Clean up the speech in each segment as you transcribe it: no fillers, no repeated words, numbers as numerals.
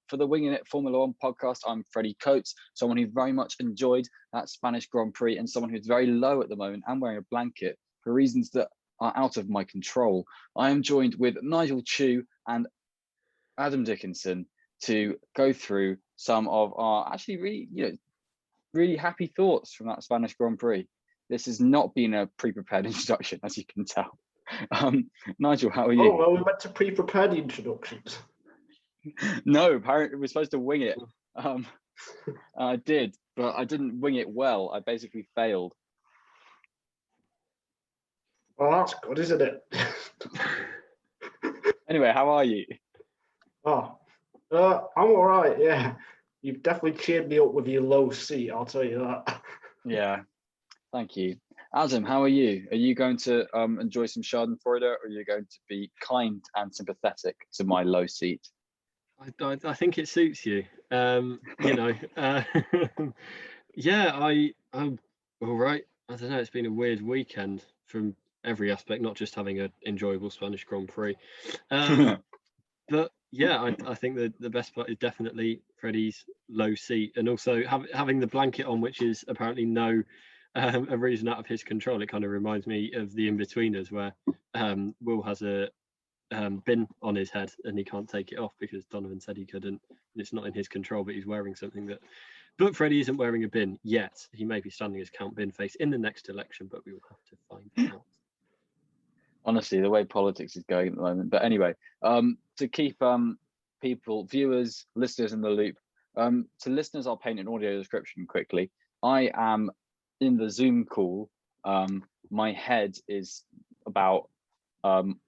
for the Winging It Formula One podcast. I'm Freddie Coates, someone who very much enjoyed that Spanish Grand Prix and someone who's very low at the moment and wearing a blanket for reasons that are out of my control. I am joined with Nigel Chu and Adam Dickinson to go through some of our actually really happy thoughts from that Spanish Grand Prix. This has not been a pre-prepared introduction, as you can tell. Nigel, how are you? Oh, well, we went to pre-prepared introductions. No, apparently we're supposed to wing it. I did, but I didn't wing it well. I basically failed. Well, that's good, isn't it? Anyway, how are you? Oh, I'm all right, yeah. You've definitely cheered me up with your low seat, I'll tell you that. Yeah, thank you. Adam, how are you? Are you going to enjoy some Schadenfreude, or are you going to be kind and sympathetic to my low seat? I think it suits you. Yeah, I'm all right. I don't know. It's been a weird weekend from every aspect, not just having an enjoyable Spanish Grand Prix. But yeah, I think the best part is definitely Freddie's low seat, and also having the blanket on, which is apparently a reason out of his control. It kind of reminds me of the In-Betweeners, where Will has a bin on his head and he can't take it off because Donovan said he couldn't. It's not in his control, but he's wearing something that. But Freddie isn't wearing a bin yet. He may be standing as Count Binface in the next election, but we will have to find out. Honestly, the way politics is going at the moment. But anyway, to keep viewers, listeners in the loop, to listeners, I'll paint an audio description quickly. I am in the Zoom call. My head is about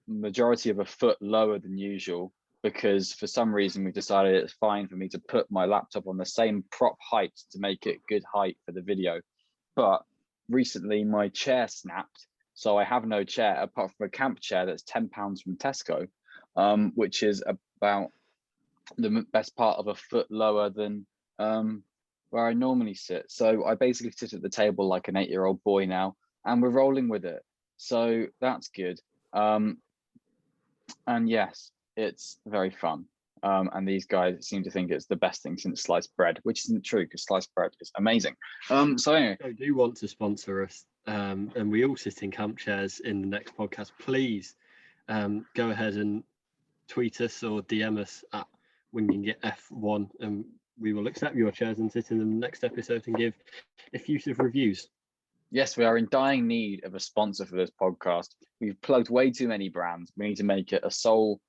majority of a foot lower than usual, because for some reason we've decided it's fine for me to put my laptop on the same prop height to make it good height for the video. But recently my chair snapped, so I have no chair apart from a camp chair that's £10 from Tesco, which is about the best part of a foot lower than where I normally sit. So I basically sit at the table like an 8-year-old boy now, and we're rolling with it. So that's good. And yes, it's very fun. And these guys seem to think it's the best thing since sliced bread, which isn't true because sliced bread is amazing. So anyway, I do want to sponsor us, and we all sit in camp chairs in the next podcast. Please go ahead and tweet us or DM us at Winging It F1, and we will accept your chairs and sit in the next episode and give effusive reviews. Yes, we are in dying need of a sponsor for this podcast. We've plugged way too many brands. We need to make it a sole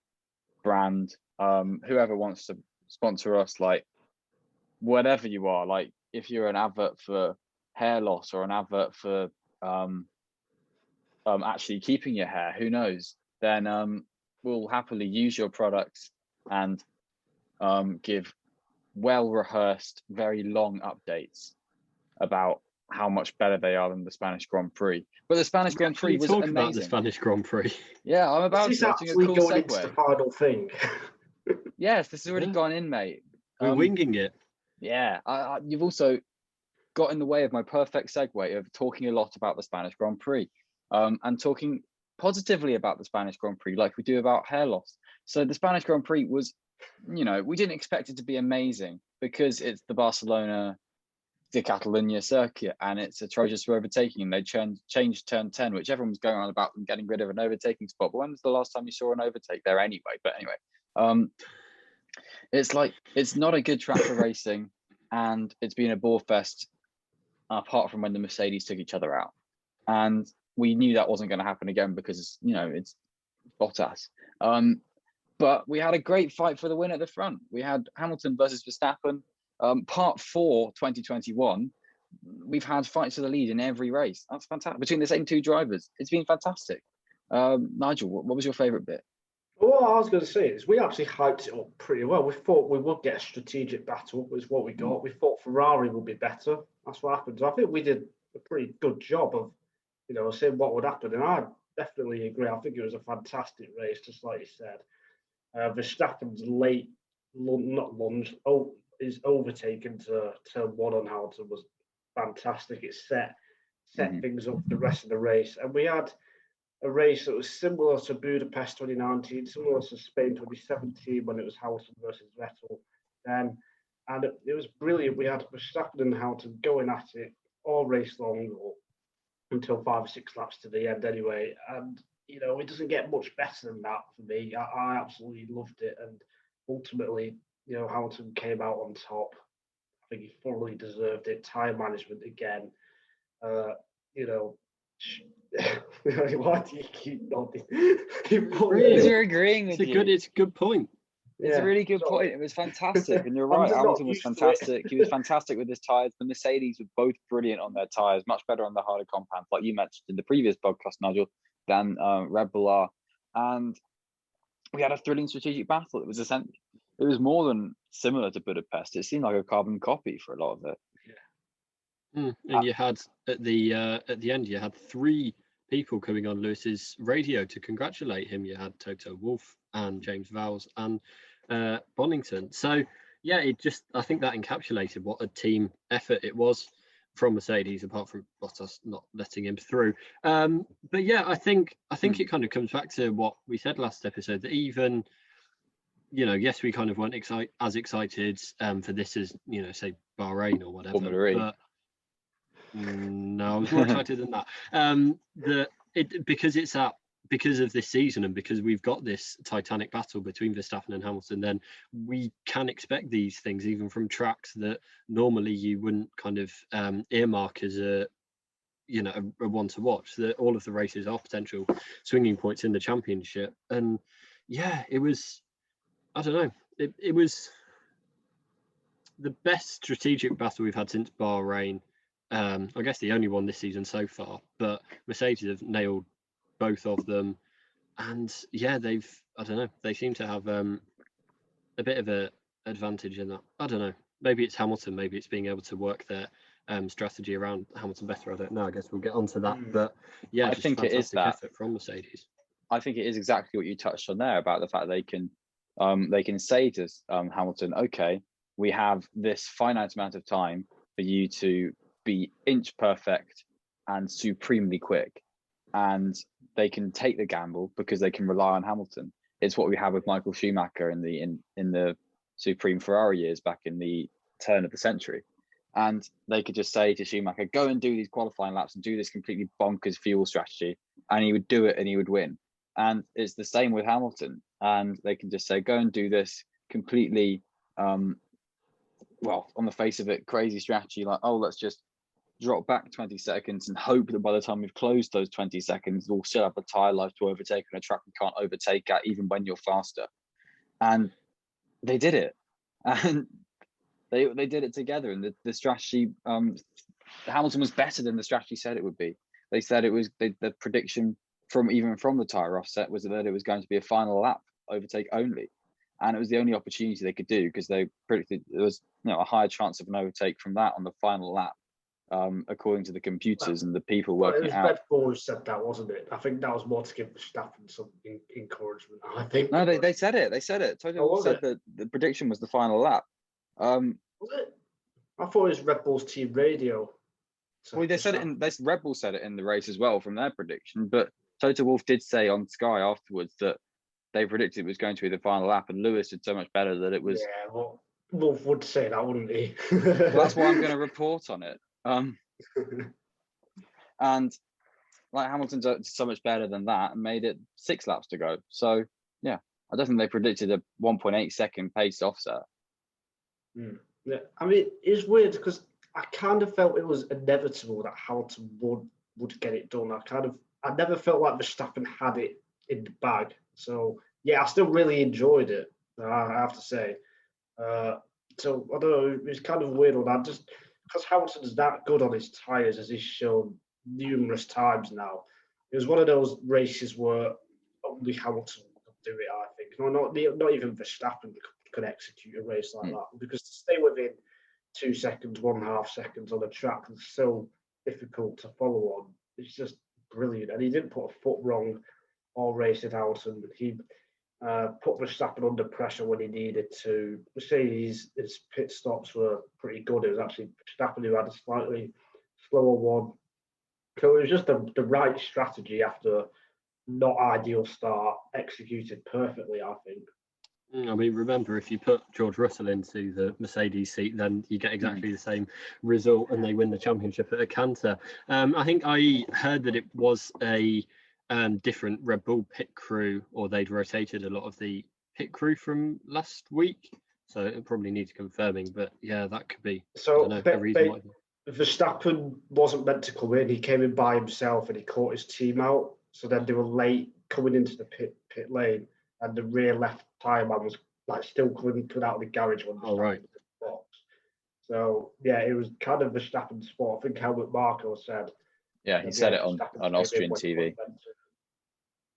brand. Whoever wants to sponsor us, like whatever you are, like if you're an advert for hair loss or an advert for actually keeping your hair, who knows, then we'll happily use your products and give well-rehearsed, very long updates about how much better they are than the Spanish Grand Prix. But the Spanish Grand Prix was amazing. About the Spanish Grand Prix. Yeah, I'm about to. This is actually cool going segue. into the final thing. Yes, this has already gone in, mate. We're winging it. Yeah, you've also got in the way of my perfect segue of talking a lot about the Spanish Grand Prix, and talking positively about the Spanish Grand Prix like we do about hair loss. So the Spanish Grand Prix was, we didn't expect it to be amazing because it's the Barcelona de Catalunya circuit and it's atrocious for overtaking, and they changed turn 10, which everyone was going on about them getting rid of an overtaking spot. But when was the last time you saw an overtake there anyway? But anyway, it's like, it's not a good track for racing, and it's been a bore fest apart from when the Mercedes took each other out. And we knew that wasn't going to happen again because, it's Bottas. But we had a great fight for the win at the front. We had Hamilton versus Verstappen. Part 4, 2021, we've had fights for the lead in every race. That's fantastic. Between the same two drivers, it's been fantastic. Nigel, what was your favourite bit? Well, what I was going to say is we actually hyped it up pretty well. We thought we would get a strategic battle, was what we got. We thought Ferrari would be better. That's what happened. So I think we did a pretty good job of, saying what would happen. And I definitely agree. I think it was a fantastic race, just like you said. Verstappen's late, his overtaken to turn 1 on Hamilton was fantastic. It set things up for the rest of the race. And we had a race that was similar to Budapest 2019, similar to Spain 2017 when it was Hamilton versus Vettel. then, and it was brilliant. We had Verstappen and Hamilton going at it all race long, or until 5 or 6 laps to the end anyway. And it doesn't get much better than that for me. I absolutely loved it, and ultimately, Hamilton came out on top. I think he thoroughly deserved it. Tyre management again. Why do you keep nodding? Because you're agreeing with you. It's a good point. It's a really good point. It was fantastic, and you're right. Hamilton was fantastic. He was fantastic with his tyres. The Mercedes were both brilliant on their tyres, much better on the harder compounds, like you mentioned in the previous podcast, Nigel, than Red Bull are. And we had a thrilling strategic battle. It was more than similar to Budapest. It seemed like a carbon copy for a lot of it. And you had at the end, you had 3 people coming on Lewis's radio to congratulate him. You had Toto Wolff and James Vowles and Bonington. So yeah, I think that encapsulated what a team effort it was from Mercedes, apart from Bottas not letting him through. But yeah, I think it kind of comes back to what we said last episode, that even yes, we kind of weren't as excited for this as say Bahrain or whatever. But no, I was more excited than that. Because of this season, and because we've got this titanic battle between Verstappen and Hamilton, then we can expect these things even from tracks that normally you wouldn't kind of earmark as a one to watch. That all of the races are potential swinging points in the championship. And yeah, it was, I don't know, it was the best strategic battle we've had since Bahrain. I guess the only one this season so far, but Mercedes have nailed both of them, and yeah, they seem to have a bit of an advantage in that. I don't know, maybe it's Hamilton, maybe it's being able to work their strategy around Hamilton better. I don't know, I guess we'll get onto that. But yeah, I think it is that effort from Mercedes. I think it is exactly what you touched on there about the fact they can say to Hamilton, okay, we have this finite amount of time for you to be inch perfect and supremely quick, and they can take the gamble because they can rely on Hamilton. It's what we have with Michael Schumacher in the Supreme Ferrari years back in the turn of the century, and they could just say to Schumacher, go and do these qualifying laps and do this completely bonkers fuel strategy, and he would do it and he would win. And it's the same with Hamilton, and they can just say, go and do this completely on the face of it, crazy strategy, like, oh, let's just drop back 20 seconds and hope that by the time we've closed those 20 seconds, we'll still have the tyre life to overtake on a track we can't overtake at, even when you're faster. And they did it. And they did it together. And the strategy, Hamilton was better than the strategy said it would be. They said it was, the prediction from the tyre offset was that it was going to be a final lap overtake only. And it was the only opportunity they could do, because they predicted there was a higher chance of an overtake from that on the final lap. According to the computers and the people working it out. Red Bull who said that, wasn't it? I think that was more to give Verstappen some encouragement. I think. No, they said it. They said it. Totally said that the prediction was the final lap. Was it? I thought it was Red Bull's team radio. Well, they said it Red Bull said it in the race as well from their prediction. But Toto Wolff did say on Sky afterwards that they predicted it was going to be the final lap, and Lewis did so much better that it was. Yeah, well, Wolff would say that, wouldn't he? Well, that's why I'm going to report on it. And like Hamilton's so much better than that and made it 6 laps to go. So yeah, I don't think they predicted a 1.8 second pace offset. Yeah, I mean, it's weird because I kind of felt it was inevitable that Hamilton would get it done. I never felt like Verstappen had it in the bag. So yeah, I still really enjoyed it, I have to say. So I don't know, it's kind of weird on that, just because Hamilton's that good on his tyres, as he's shown numerous times now. It was one of those races where only Hamilton could do it, I think. Not even Verstappen could execute a race like that, because to stay within 2 seconds, 1.5 seconds on a track is so difficult to follow on. It's just brilliant. And he didn't put a foot wrong all race at Hamilton. He put Verstappen under pressure when he needed to. Mercedes, his pit stops were pretty good. It was actually Verstappen who had a slightly slower one. So it was just the right strategy after not ideal start, executed perfectly, I think. I mean, remember, if you put George Russell into the Mercedes seat, then you get exactly the same result, and they win the championship at a canter. I think I heard that it was a different Red Bull pit crew, or they'd rotated a lot of the pit crew from last week, so it probably needs confirming. But yeah, that could be. So I don't know, a reason why. Verstappen wasn't meant to come in. He came in by himself and he caught his team out. So then they were late coming into the pit lane, and the rear left tyre man was like still coming out of the garage when Verstappen was in the box. So yeah, it was kind of Verstappen's fault. I think Helmut Marko said. Yeah, he said it on Austrian TV.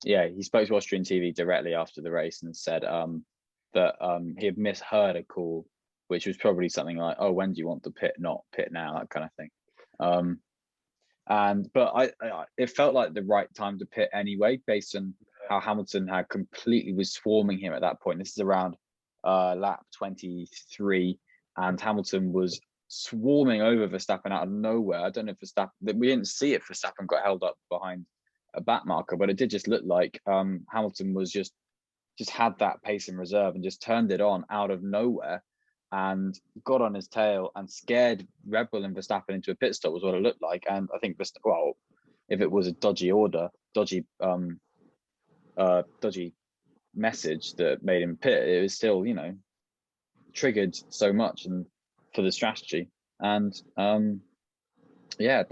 Yeah, he spoke to Austrian TV directly after the race and said that he had misheard a call, which was probably something like, "Oh, when do you want to pit? Not pit now," that kind of thing. But I it felt like the right time to pit anyway, based on how Hamilton had completely was swarming him at that point. This is around lap 23, and Hamilton was swarming over Verstappen out of nowhere. I don't know if Verstappen, we didn't see it. Verstappen got held up behind a back marker, but it did just look like Hamilton was just had that pace in reserve and just turned it on out of nowhere and got on his tail and scared Red Bull and Verstappen into a pit stop was what it looked like. And I think, well, if it was a dodgy message that made him pit, it was still, triggered so much and for the strategy. And yeah,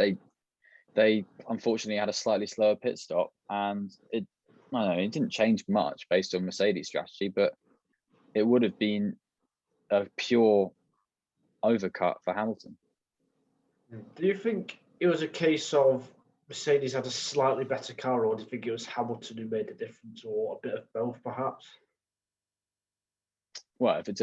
they unfortunately had a slightly slower pit stop, and it didn't change much based on Mercedes strategy, but it would have been a pure overcut for Hamilton. Do you think it was a case of Mercedes had a slightly better car, or do you think it was Hamilton who made the difference, or a bit of both, perhaps? Well, I think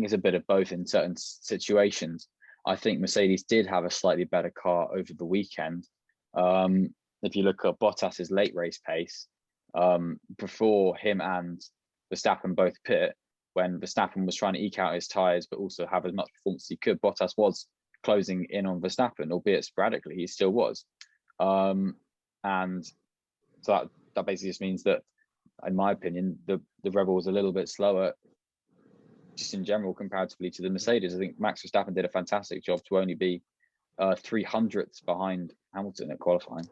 it's a bit of both in certain situations. I think Mercedes did have a slightly better car over the weekend. If you look at Bottas's late race pace, before him and Verstappen both pit, when Verstappen was trying to eke out his tyres but also have as much performance as he could, Bottas was closing in on Verstappen, albeit sporadically, he still was. And so that basically just means that, in my opinion, the Red Bull was a little bit slower just in general comparatively to the Mercedes. I think Max Verstappen did a fantastic job to only be 300ths behind Hamilton at qualifying.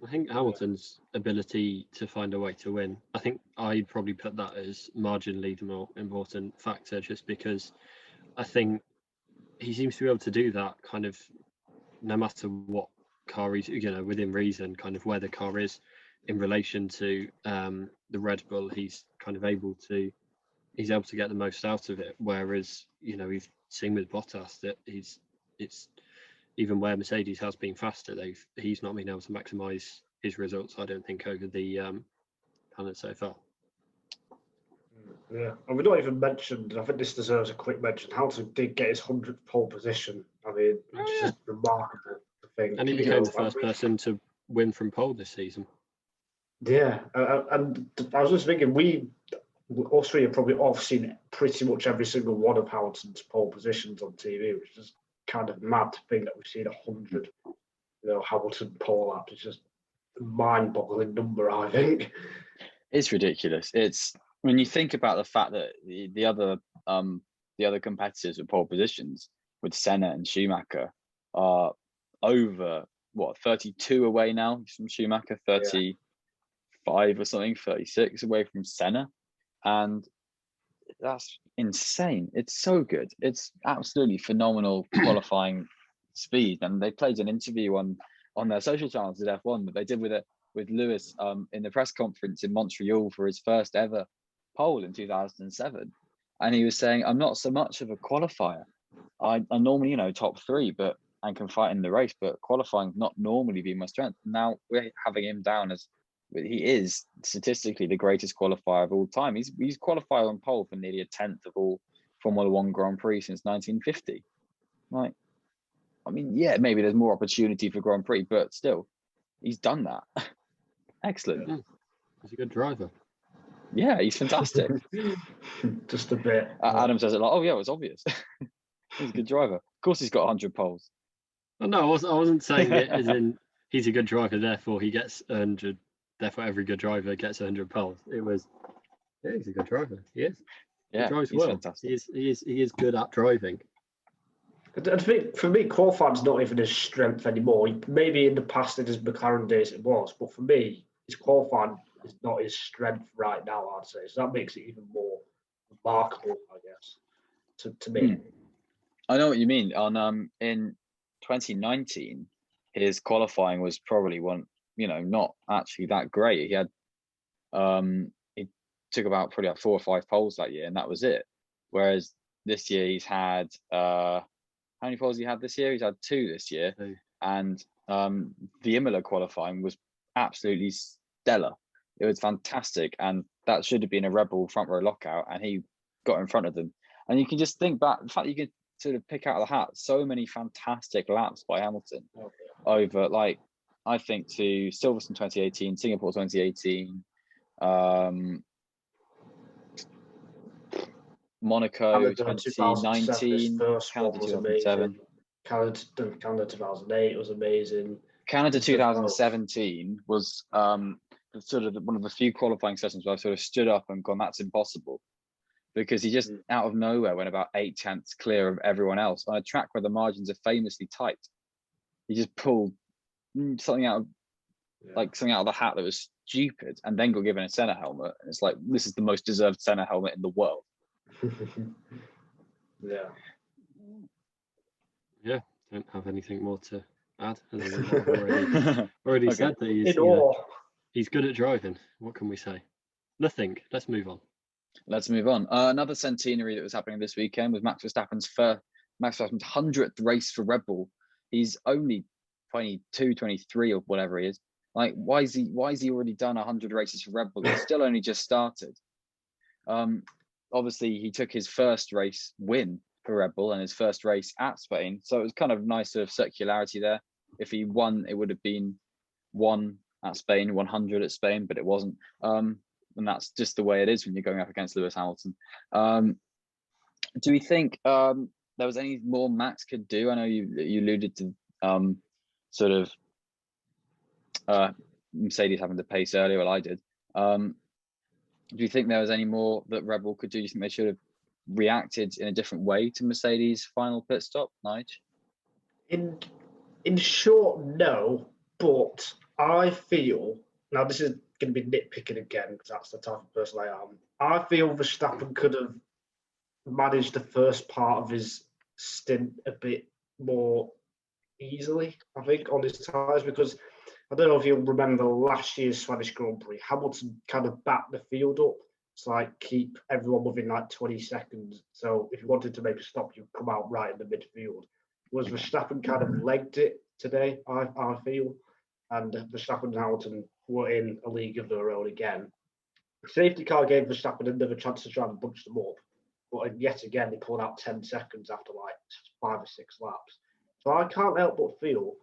I think Hamilton's ability to find a way to win, I think I'd probably put that as marginally the more important factor, just because I think he seems to be able to do that kind of no matter what car he's, within reason, kind of where the car is in relation to the Red Bull, he's able to get the most out of it. Whereas, we've seen with Bottas that it's even where Mercedes has been faster, he's not been able to maximise his results, I don't think, over the planet so far. Yeah, and we not even mentioned, I think this deserves a quick mention, Hamilton did get his 100th pole position. I mean, it's just remarkable to think. And he became the first person to win from pole this season. Yeah, and I was just thinking, us three have probably all seen pretty much every single one of Hamilton's pole positions on TV, which is kind of mad to think that we've seen 100, Hamilton pole laps. It's just a mind-boggling number, I think. It's ridiculous. It's when you think about the fact that the other competitors with pole positions, with Senna and Schumacher, are over 32 away now from Schumacher, 35 or something, 36 away from Senna, and that's insane. It's so good. It's absolutely phenomenal qualifying speed. And they played an interview on their social channels at F1 that they did with Lewis in the press conference in Montreal for his first ever pole in 2007. And he was saying, I'm not so much of a qualifier. I normally, top three, and can fight in the race, but qualifying not normally be my strength. Now we're having him down as he is statistically the greatest qualifier of all time. He's qualified on pole for nearly a tenth of all Formula One Grand Prix since 1950. Like, I mean, yeah, maybe there's more opportunity for Grand Prix, but still, he's done that. Excellent. Yeah. He's a good driver. Yeah, he's fantastic. Just a bit. Adam says it like, oh yeah, it was obvious. He's a good driver. Of course, he's got 100 poles. Well, no, I wasn't saying it as in he's a good driver, therefore he gets 100. Therefore, every good driver gets 100 poles. It was Yeah, he's a good driver. He is. Yeah, he drives he's well. fantastic. He is good at driving. I think for me, qualifying's not even his strength anymore. Maybe in the past, in his McLaren days, it was, but for me, his qualifying is not his strength right now. I'd say so. That makes it even more remarkable, I guess, to me. I know what you mean. On in 2019, his qualifying was probably not actually that great. He had he took about probably like 4 or 5 poles that year, and that was it. Whereas this year he's had how many poles he had this year? He's had 2 this year, and the Imola qualifying was absolutely stellar. It was fantastic, and that should have been a Red Bull front row lockout, and he got in front of them. And you can just think back, the fact you could sort of pick out of the hat so many fantastic laps by Hamilton over, like, I think to Silverstone 2018, Singapore 2018, Monaco 2019, Canada 2007. Canada 2008 was amazing. Canada 2017 was sort of one of the few qualifying sessions where I sort of stood up and gone, that's impossible. Because he just out of nowhere went about 8 tenths clear of everyone else on a track where the margins are famously tight. He just pulled something out of the hat that was stupid, and then got given a Senna helmet. And it's like, this is the most deserved Senna helmet in the world. Yeah. Yeah, don't have anything more to add. I've already Okay. said that he's good at driving. What can we say? Nothing. Let's move on. Let's move on. Another centenary that was happening this weekend was Max Verstappen's 100th race for Red Bull. He's only 22, 23 or whatever he is. Like, why is he already done 100 races for Red Bull? He's still only just started. Obviously, he took his first race win for Red Bull and his first race at Spain. So it was kind of nice sort of circularity there. If he won, it would have been 1 at Spain, 100 at Spain, but it wasn't. And that's just the way it is when you're going up against Lewis Hamilton. Do we think there was any more Max could do? I know you alluded to sort of Mercedes having the pace earlier. Well, I did. Do you think there was any more that Red Bull could do? Do you think they should have reacted in a different way to Mercedes' final pit stop, Nigel? In short, no. But I feel, now this is going to be nitpicking again, because that's the type of person I am. I feel Verstappen could have managed the first part of his stint a bit more easily, I think, on his tyres, because I don't know if you'll remember last year's Spanish Grand Prix, Hamilton kind of backed the field up to like keep everyone within like 20 seconds. So if you wanted to make a stop, you'd come out right in the midfield. Whereas Verstappen kind of legged it today, I feel. And Verstappen and Hamilton were in a league of their own again. The safety car gave Verstappen another chance to try and bunch them up. But yet again, they pulled out 10 seconds after like 5 or 6 laps. So I can't help but feel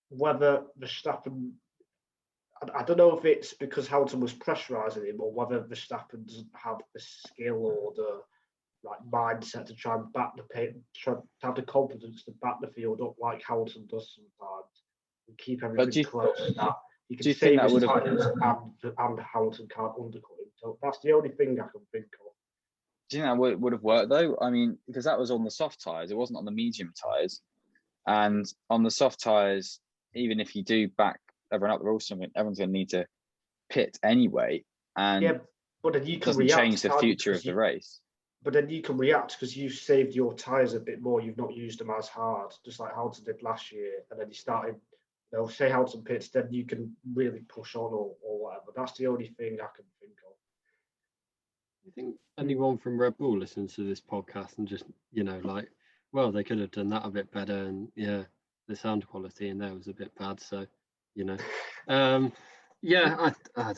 whether Verstappen, I don't know if it's because Hamilton was pressurising him or whether Verstappen doesn't have the skill or the mindset to try and back the pace, to have the confidence to back the field up like Hamilton does sometimes and keep everything close. That he can save his tyres and Hamilton can't undercut him. So that's the only thing I can think of. Do you think that would have worked though? I mean, because that was on the soft tyres, it wasn't on the medium tyres. And on the soft tyres, even if you do back everyone up the rules, everyone's going to need to pit anyway. And yeah, but then you can doesn't change the future of the race. But then you can react because you've saved your tyres a bit more. You've not used them as hard, just like Hamilton did last year. And then you started, say Hamilton pits, then you can really push on or whatever. That's the only thing I can think of. You think anyone from Red Bull listens to this podcast and just, well, they could have done that a bit better, and yeah, the sound quality in there was a bit bad. So, I don't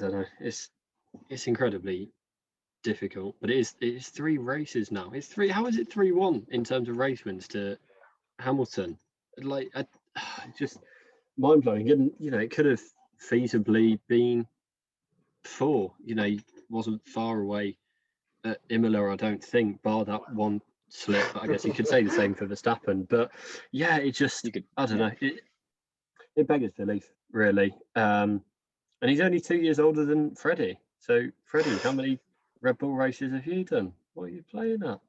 know. It's incredibly difficult, but it's 3 races now. It's 3. How is it 3-1 in terms of race wins to Hamilton? Just mind blowing. And it could have feasibly been 4. He wasn't far away at Imola, I don't think, bar that one slip. I guess you could say the same for Verstappen, but yeah, it just I don't know. It beggars belief, really. And he's only 2 years older than Freddie. So Freddie, how many Red Bull races have you done? What are you playing at?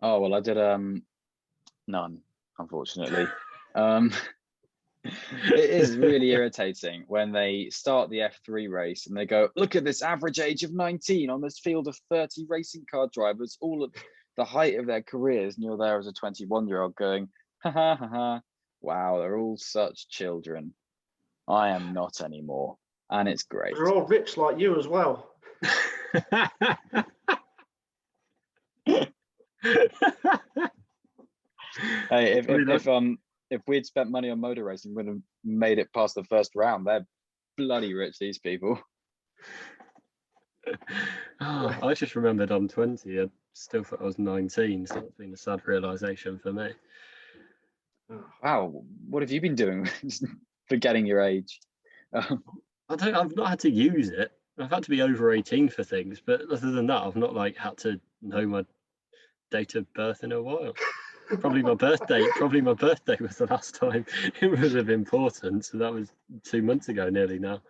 Oh well, I did none, unfortunately. It is really irritating when they start the F3 race and they go, look at this average age of 19 on this field of 30 racing car drivers, all at the height of their careers, and you're there as a 21-year-old going, ha ha ha ha, wow, they're all such children. I am not anymore, and it's great. They're all rich like you as well. Hey, if we'd spent money on motor racing, we'd have made it past the first round. They're bloody rich, these people. Oh, I just remembered I'm 20. I still thought I was 19, so it's been a sad realization for me. Wow, what have you been doing? Forgetting your age. I've not had to use it. I've had to be over 18 for things, but other than that, I've not like had to know my date of birth in a while. Probably my birthday was the last time it was of importance, so that was 2 months ago nearly now.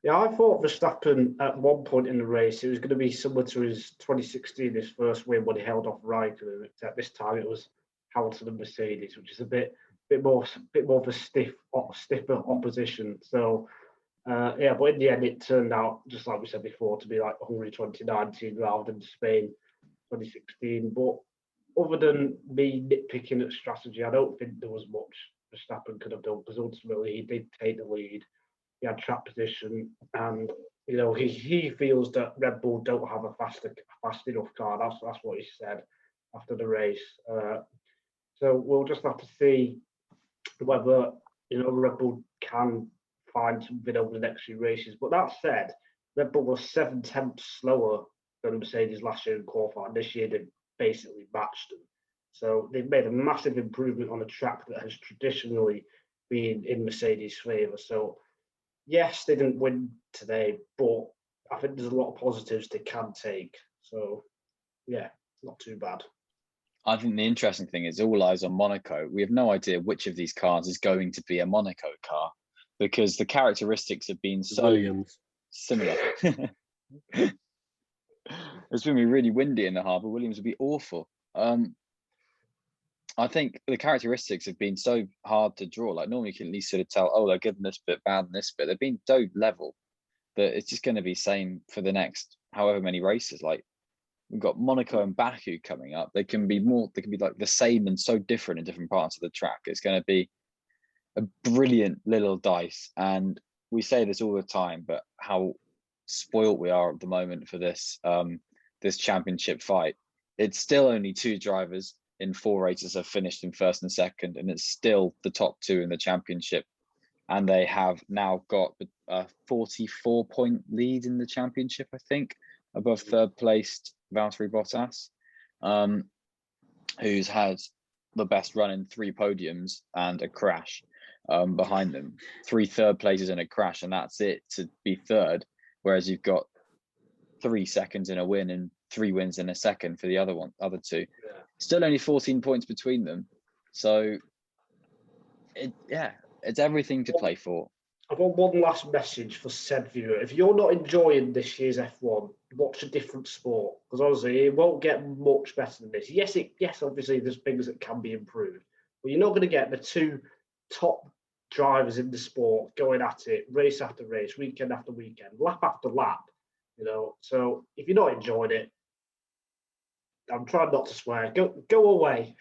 Yeah, I thought Verstappen at one point in the race, it was going to be similar to his 2016, his first win when he held off Raikkonen, except this time it was Hamilton and Mercedes, which is a bit more of a stiffer opposition. So yeah, but in the end it turned out, just like we said before, to be like Hungary 2019 rather than Spain 2016. But other than me nitpicking at strategy, I don't think there was much Verstappen could have done, because ultimately he did take the lead. He had track position, and you know he feels that Red Bull don't have a fast enough car. That's what he said after the race. So we'll just have to see whether Red Bull can find something over the next few races. But that said, Red Bull was 7/10 slower than Mercedes last year in qualifying. This year they basically matched them. So they've made a massive improvement on a track that has traditionally been in Mercedes' favour. So yes, they didn't win today, but I think there's a lot of positives they can take. So yeah, not too bad. I think the interesting thing is all eyes on Monaco. We have no idea which of these cars is going to be a Monaco car, because the characteristics have been so Williams. similar. It's going to be really windy in the harbour. Williams would be awful. I think the characteristics have been so hard to draw. Like normally you can at least sort of tell, oh, they're good in this bit, bad in this bit. They've been so level that it's just going to be same for the next however many races. Like we've got Monaco and Baku coming up. They can be like the same and so different in different parts of the track. It's going to be a brilliant little dice. And we say this all the time, but how spoilt we are at the moment for this this championship fight. It's still only 2 drivers in 4 races have finished in first and second, and it's still the top 2 in the championship. And they have now got a 44-point lead in the championship, I think, above third placed Valtteri Bottas, who's had the best run in 3 podiums and a crash behind them. 3 third places and a crash, and that's it to be third. Whereas you've got 3 seconds in a win and 3 wins in a second for the other 2. Yeah. Still only 14 points between them. So, it's everything to play for. I've got one last message for said viewer. If you're not enjoying this year's F1, watch a different sport, because honestly, it won't get much better than this. Yes, obviously there's things that can be improved, but you're not going to get the 2 top drivers in the sport going at it race after race, weekend after weekend, lap after lap. So if you're not enjoying it, I'm trying not to swear. Go away.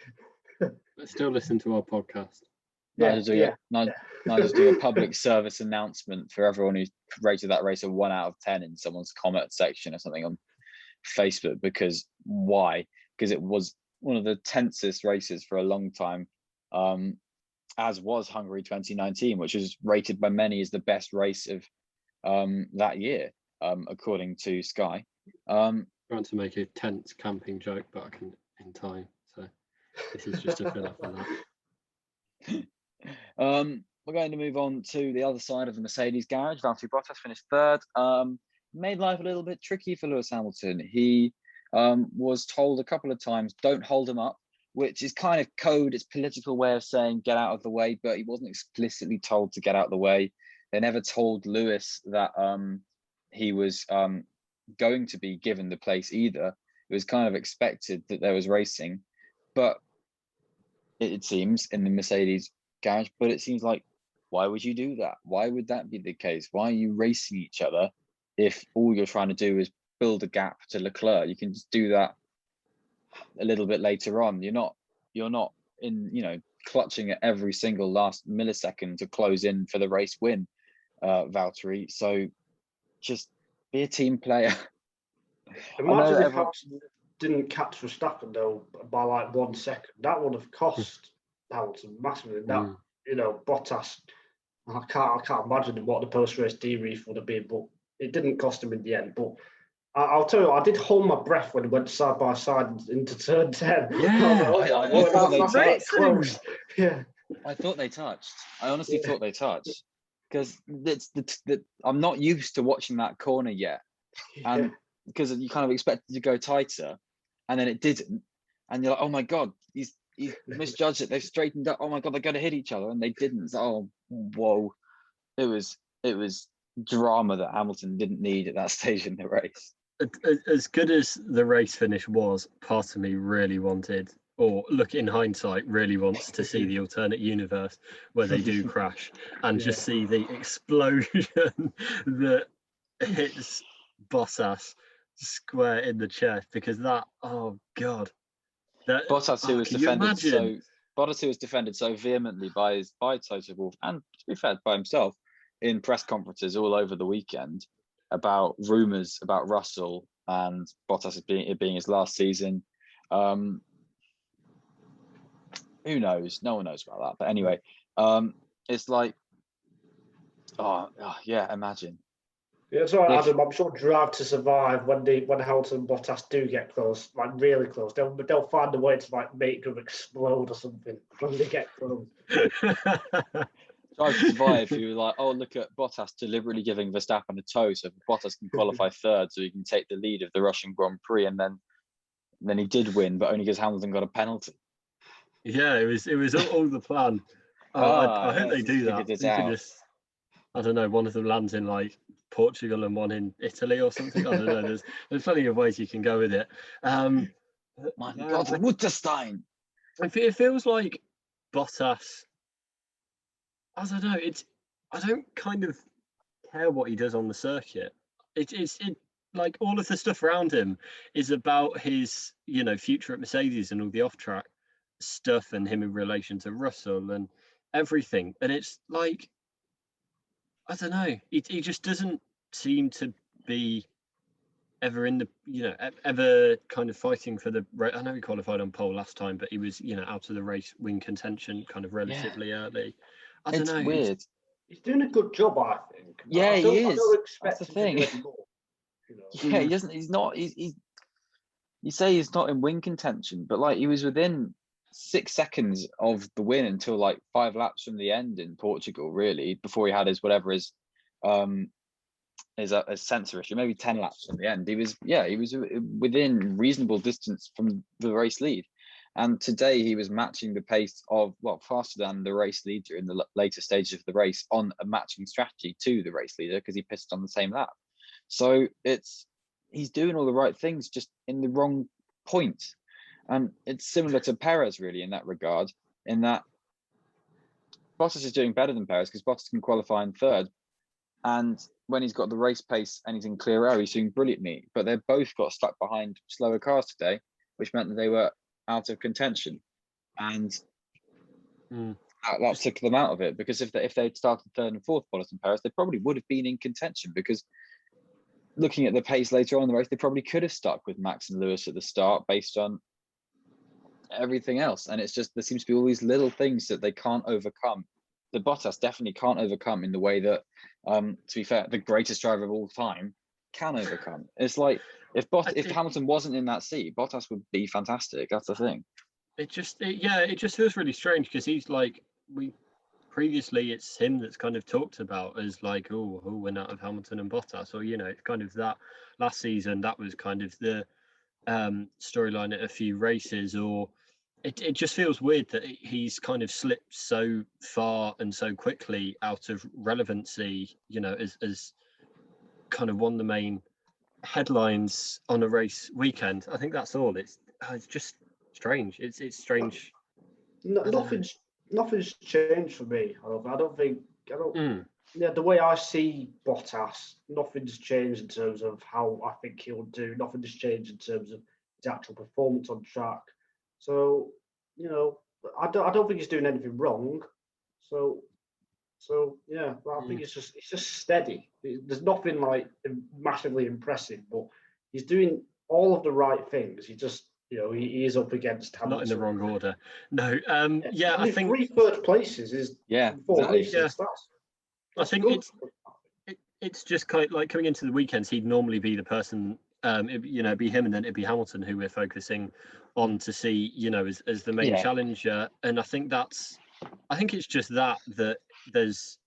But still listen to our podcast. Just do a public service announcement for everyone who's rated that race a 1 out of 10 in someone's comment section or something on Facebook. Because it was one of the tensest races for a long time, as was Hungary 2019, which is rated by many as the best race of that year, according to Sky. Trying to make a tense camping joke, but I can in time. So this is just a fill up for that. We're going to move on to the other side of the Mercedes garage. Valtteri Bottas finished third. Made life a little bit tricky for Lewis Hamilton. He was told a couple of times, don't hold him up, which is kind of code. It's political way of saying get out of the way, but he wasn't explicitly told to get out of the way. They never told Lewis that he was going to be given the place either. It was kind of expected that there was racing, but it seems in the Mercedes garage, but it seems like, why would you do that? Why would that be the case? Why are you racing each other if all you're trying to do is build a gap to Leclerc? You can just do that a little bit later on. You're not in, clutching at every single last millisecond to close in for the race win, Valtteri. So just be a team player. Imagine if Hamilton didn't catch Verstappen though by like 1 second. That would have cost Hamilton massively. That Bottas. I can't imagine what the post-race debrief would have been, but it didn't cost him in the end. But I'll tell you, I did hold my breath when it went side by side into turn 10. Yeah, I thought they touched. Close. Yeah, I thought they touched. I honestly thought they touched, because I'm not used to watching that corner yet, and because you kind of expected to go tighter, and then it didn't, and you're like, oh my god, he's misjudged it. They've straightened up. Oh my god, they're going to hit each other, and they didn't. Oh, whoa! It was drama that Hamilton didn't need at that stage in the race. As good as the race finish was, part of me really wanted, or look in hindsight, really wants to see the alternate universe where they do crash and just see the explosion that hits Bottas square in the chest, because that, oh god, that Bottas, who was defended so vehemently by Toto Wolff, and to be fair, by himself in press conferences all over the weekend about rumours about Russell and Bottas being his last season. Who knows? No one knows about that. But anyway, it's like, imagine. Yeah, so Adam, I'm sure Drive to Survive, when Hamilton and Bottas do get close, like really close, they'll find a way to like make them explode or something when they get close. Drive to Survive, you were like, oh, look at Bottas deliberately giving Verstappen a toe so Bottas can qualify third so he can take the lead of the Russian Grand Prix, and then he did win, but only because Hamilton got a penalty. Yeah, it was all the plan. I hope they do that. You can just, I don't know, one of them lands in like Portugal and one in Italy or something. I don't know. There's plenty of ways you can go with it. My God, Mutterstein. It feels like Bottas, I don't know. I don't kind of care what he does on the circuit. It's like all of the stuff around him is about his, future at Mercedes and all the off-track stuff and him in relation to Russell and everything. And it's like, I don't know. He just doesn't seem to be ever in the, ever kind of fighting for the. I know he qualified on pole last time, but he was, out of the race win contention kind of relatively early. I don't know. It's weird. He's doing a good job, I think. Yeah, he is. I don't expect That's the him thing. to do any more. Yeah, he doesn't. He's not. You say he's not in win contention, but like he was within 6 seconds of the win until like 5 laps from the end in Portugal, really, before he had his sensor issue, maybe 10 laps from the end. He was within reasonable distance from the race lead. And today he was matching the pace of, faster than the race leader in the later stages of the race on a matching strategy to the race leader because he pissed on the same lap. So he's doing all the right things, just in the wrong point. And it's similar to Perez, really, in that regard, in that Bottas is doing better than Perez because Bottas can qualify in third. And when he's got the race pace and he's in clear air, he's doing brilliantly. But they've both got stuck behind slower cars today, which meant that they were out of contention. And that took them out of it, because if they'd started third and fourth, Bottas and Perez, they probably would have been in contention, because looking at the pace later on in the race, they probably could have stuck with Max and Lewis at the start based on everything else. And it's just, there seems to be all these little things that they can't overcome. The Bottas definitely can't overcome in the way that, to be fair, the greatest driver of all time can overcome. It's like, if Hamilton wasn't in that seat, Bottas would be fantastic. That's the thing. It just feels really strange, because he's like, previously it's him that's kind of talked about as like, oh, we're out of Hamilton and Bottas, or it's kind of that last season that was kind of the storyline at a few races, or it just feels weird that he's kind of slipped so far and so quickly out of relevancy, as kind of one of the main headlines on a race weekend. I think that's all. It's just strange. It's strange. Nothing's changed for me. I don't think. Yeah, the way I see Bottas, nothing's changed in terms of how I think he'll do. Nothing's changed in terms of his actual performance on track. So, I don't think he's doing anything wrong. So yeah, I think it's just steady. There's nothing like massively impressive, but he's doing all of the right things. He just, he is up against Hamilton. Not in the wrong order. No. I think 3 first places is 4 races. I think it's just kind of like coming into the weekends. He'd normally be the person, it'd be him, and then it'd be Hamilton who we're focusing on to see, as the main challenger. And I think it's just that there's,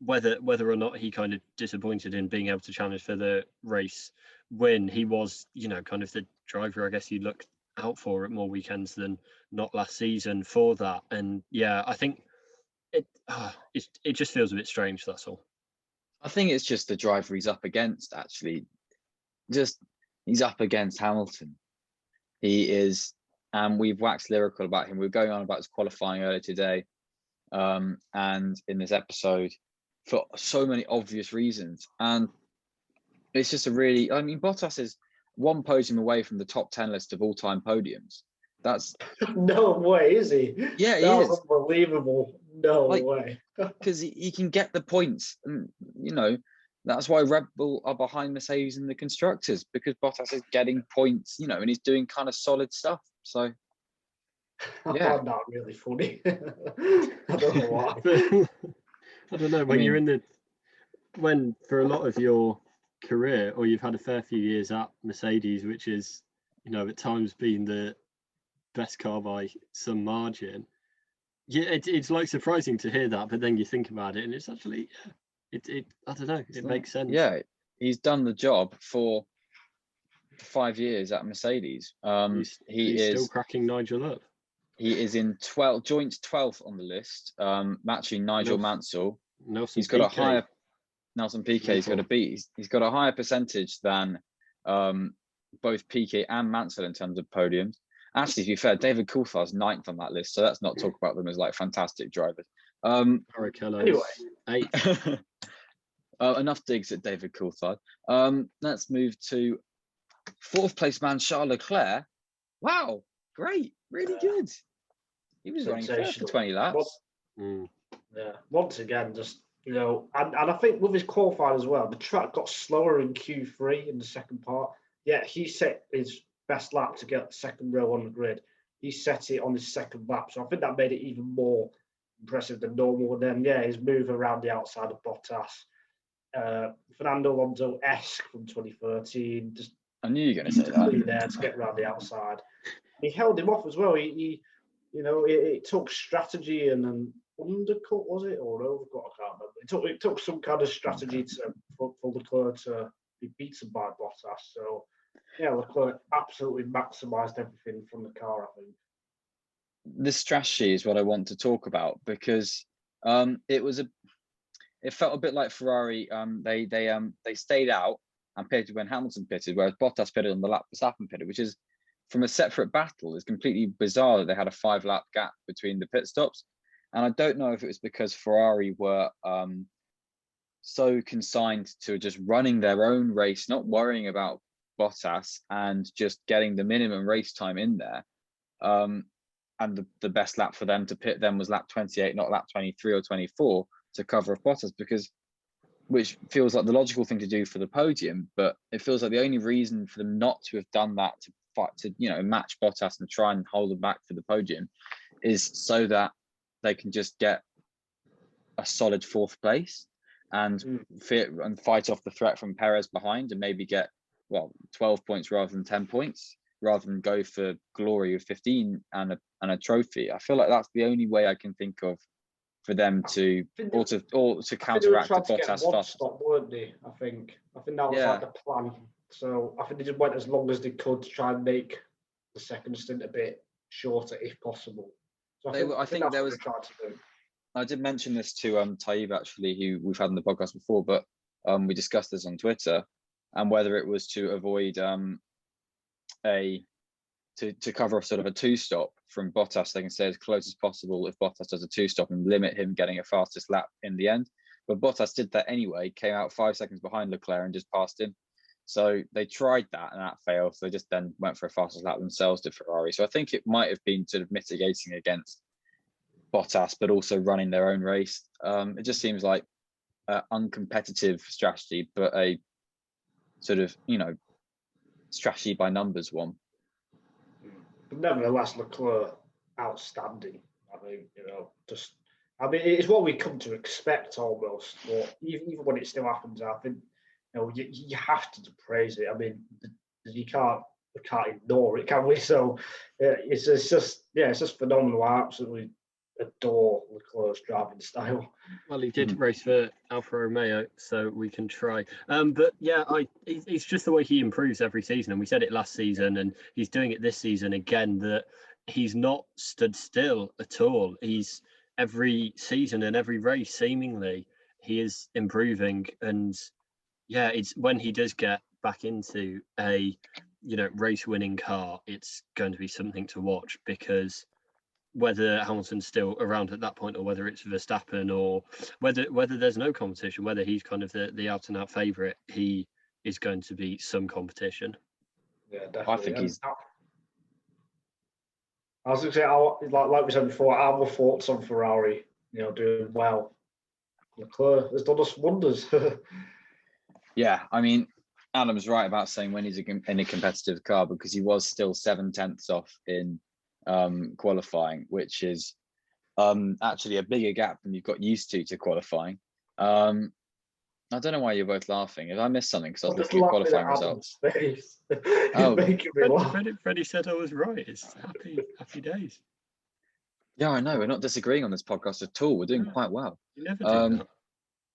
whether or not he kind of disappointed in being able to challenge for the race win, he was, kind of the driver I guess you looked out for at more weekends than not last season for that. And I think it just feels a bit strange, that's all. I think it's just the driver he's up against, actually. He's up against Hamilton. He is, and we've waxed lyrical about him. We were going on about his qualifying earlier today, and in this episode, for so many obvious reasons. And it's just Bottas is 1 podium away from the top 10 list of all-time podiums. That's no way, is he? Yeah, he that is. Was unbelievable. No way. Because he can get the points, and that's why Red Bull are behind Mercedes in the constructors, because Bottas is getting points, and he's doing kind of solid stuff. So yeah, I find that really funny. I don't know why. I don't know when for a lot of your career, or you've had a fair few years at Mercedes, which is at times been the best car by some margin. It's like surprising to hear that, but then you think about it, and it's actually I don't know, it makes sense. Yeah, he's done the job for 5 years at Mercedes. He's still cracking Nigel up. He is in joint 12th on the list, matching Nigel Mansell. He's got a higher Nelson Piquet. He's got a higher percentage than both Piquet and Mansell in terms of podiums. Actually, to be fair, David Coulthard's 9th on that list, so let's not talk about them as like fantastic drivers. Anyway, 8th. Enough digs at David Coulthard. Let's move to 4th place man Charles Leclerc. Wow, great, really good. He was running first for 20 laps. Yeah, once again, just and I think with his qualifying as well, the track got slower in Q3 in the second part. Yeah, he set his best lap to get second row on the grid. He set it on his second lap, so I think that made it even more impressive than normal. And then his move around the outside of Bottas, Fernando Alonso-esque from 2013. Just I knew you were going to say that. There to get around the outside. He held him off as well. It took strategy and an undercut, was it, or an overcut? I can't remember. It took some kind of strategy for Leclerc to be beaten by Bottas. So yeah, Leclerc absolutely maximised everything from the car, I think. This strategy is what I want to talk about, because it felt a bit like Ferrari. They stayed out and pitted when Hamilton pitted, whereas Bottas pitted on the lap Verstappen pitted, which is from a separate battle. It's completely bizarre that they had a 5-lap gap between the pit stops. And I don't know if it was because Ferrari were so consigned to just running their own race, not worrying about Bottas, and just getting the minimum race time in there. And the best lap for them to pit then was lap 28, not lap 23 or 24, to cover off Bottas, which feels like the logical thing to do for the podium, but it feels like the only reason for them not to have done that to match Bottas and try and hold them back for the podium is so that they can just get a solid 4th place and fight off the threat from Perez behind, and maybe get 12 points rather than 10 points, rather than go for glory of 15 and a trophy. I feel like that's the only way I can think of for them to counteract the Bottas fast. Stop, weren't they? I think that was like the plan. So I think they just went as long as they could to try and make the second stint a bit shorter if possible. So I think there was. I did mention this to Taib, actually, who we've had on the podcast before, but we discussed this on Twitter. and whether it was to avoid to cover off sort of a two-stop from Bottas. They can stay as close as possible if Bottas does a two-stop and limit him getting a fastest lap in the end. But Bottas did that anyway, came out 5 seconds behind Leclerc and just passed him. So they tried that and that failed. So they just then went for a fastest lap themselves to Ferrari. So I think it might have been sort of mitigating against Bottas, but also running their own race. It just seems like an uncompetitive strategy, but a sort of, strategy by numbers one. But nevertheless, Leclerc, outstanding. I mean, it's what we come to expect almost. But even when it still happens, I think, you have to praise it. I mean, we can't ignore it, can we? So it's just phenomenal. I absolutely adore Leclerc's driving style. Well, he did race for Alfa Romeo, so we can try. But yeah, it's just the way he improves every season, and we said it last season, and he's doing it this season again. That he's not stood still at all. He's every season and every race, seemingly, he is improving. And yeah, it's when he does get back into a race-winning car, it's going to be something to watch, because whether Hamilton's still around at that point or whether it's Verstappen or whether there's no competition, whether he's kind of the out-and-out favourite, he is going to be some competition. Yeah, definitely. I think he's... I was going to say, like we said before, our thoughts on Ferrari, doing well. Leclerc has done us wonders. Yeah, I mean, Adam's right about saying when he's in a competitive car, because he was still 7/10 off in qualifying, which is actually a bigger gap than you've got used to qualifying. I don't know why you're both laughing. If I missed something, because I was looking at qualifying results. Freddie said I was right. It's happy days. Yeah, I know. We're not disagreeing on this podcast at all. We're doing quite well. You never do that.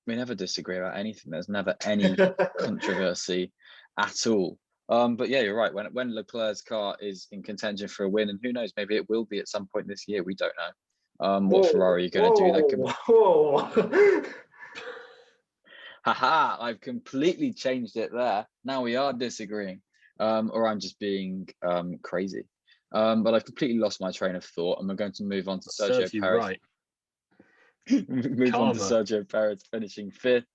We never disagree about anything. There's never any controversy at all. But yeah, you're right. When Leclerc's car is in contention for a win, and who knows, maybe it will be at some point this year. We don't know. What Ferrari are going to do that could... Haha, I've completely changed it there. Now we are disagreeing. Or I'm just being crazy. But I've completely lost my train of thought, and we're going to move on to Sergio Perez. Right. Move on to Sergio Perez finishing 5th.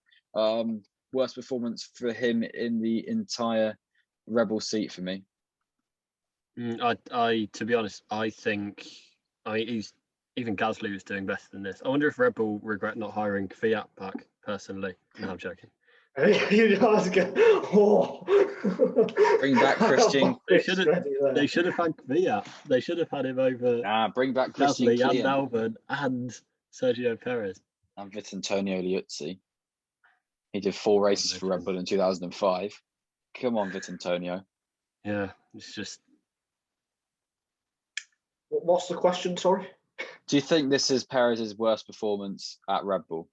Worst performance for him in the entire Rebel seat for me. I to be honest, I think even Gasly was doing better than this. I wonder if Red Bull regret not hiring Fiat back. Personally, no, I'm joking. Bring back Christian. They should have had Fiat. They should have had him over. Bring back Christian Gasly and Albon and Sergio Perez and Vittorio Liuzzi. He did 4 races for Red Bull in 2005. Come on, Vittorio. Yeah, it's just. What's the question? Sorry. Do you think this is Perez's worst performance at Red Bull?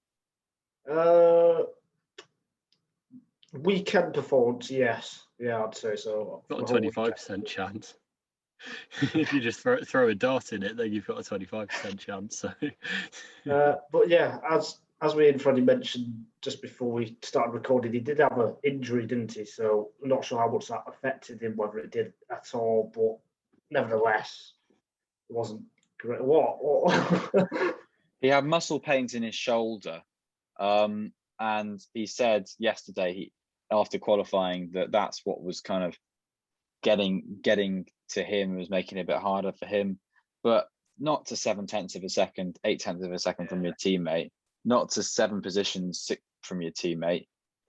Weekend performance, yes. Yeah, I'd say so. Got a 25% chance. If you just throw a dart in it, then you've got a 25% chance. So. But yeah, as me and Freddie mentioned just before we started recording, he did have an injury, didn't he? So I'm not sure how much that affected him, whether it did at all. But nevertheless, it wasn't great. What? He had muscle pains in his shoulder. And he said yesterday, after qualifying, that's what was kind of getting to him, was making it a bit harder for him, but not to 0.7 of a second, 0.8 of a second from your teammate, not to 7 positions from your teammate.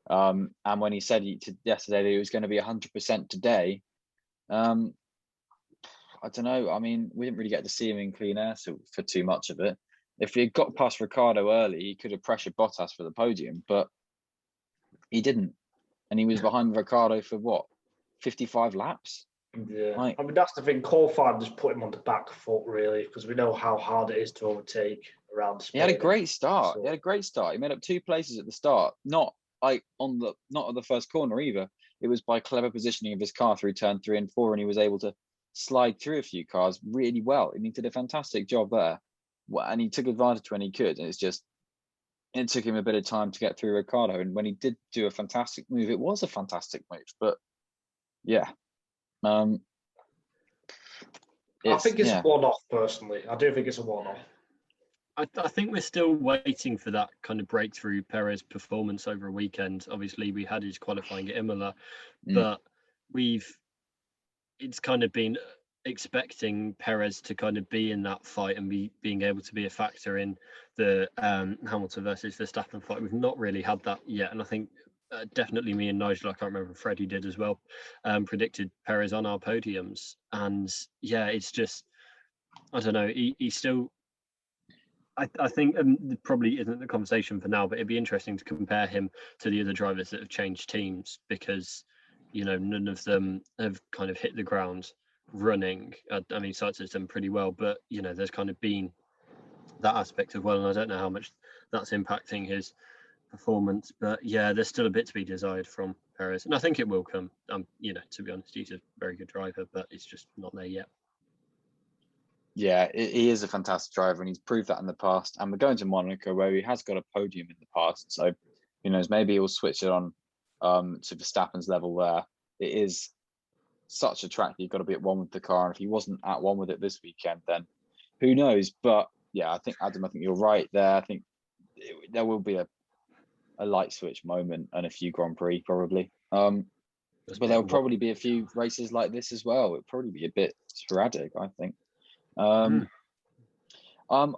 And when he said yesterday that he was going to be 100% today, I don't know. I mean, we didn't really get to see him in clean air for too much of it. If he had got past Ricciardo early, he could have pressured Bottas for the podium, but he didn't. And he was behind Ricciardo for what, 55 laps? Yeah. I mean, that's the thing. Qualifying just put him on the back foot, really, because we know how hard it is to overtake around Spain. He had a great start. He made up 2 places at the start, not at the first corner either. It was by clever positioning of his car through turn 3 and 4, and he was able to slide through a few cars really well. And he did a fantastic job there. And he took advantage when he could, and it took him a bit of time to get through Ricardo. And when he did do a fantastic move, it was a fantastic move. But yeah, I think it's a one-off personally. I do think it's a one-off. I think we're still waiting for that kind of breakthrough Perez performance over a weekend. Obviously, we had his qualifying at Imola, but it's kind of been expecting Perez to kind of be in that fight and being able to be a factor in the Hamilton versus Verstappen fight. We've not really had that yet, and I think definitely me and Nigel, I can't remember if Freddie did as well, predicted Perez on our podiums. And yeah, it's just, I don't know, he still, I think probably isn't the conversation for now, but it'd be interesting to compare him to the other drivers that have changed teams, because, you know, none of them have kind of hit the ground running. I mean, Sainz has done pretty well, but, you know, there's kind of been that aspect as well, and I don't know how much that's impacting his performance. But yeah, there's still a bit to be desired from Perez, and I think it will come. You know, to be honest, he's a very good driver, but it's just not there yet. Yeah, he is a fantastic driver, and he's proved that in the past. And we're going to Monaco, where he has got a podium in the past. So, who knows, maybe he'll switch it on to Verstappen's level there. It is such a track that you've got to be at one with the car. And if he wasn't at one with it this weekend, then who knows? But yeah, I think, Adam, I think you're right there. I think there will be a light switch moment and a few Grand Prix probably. But there'll probably be a few races like this as well. It'll probably be a bit sporadic, I think.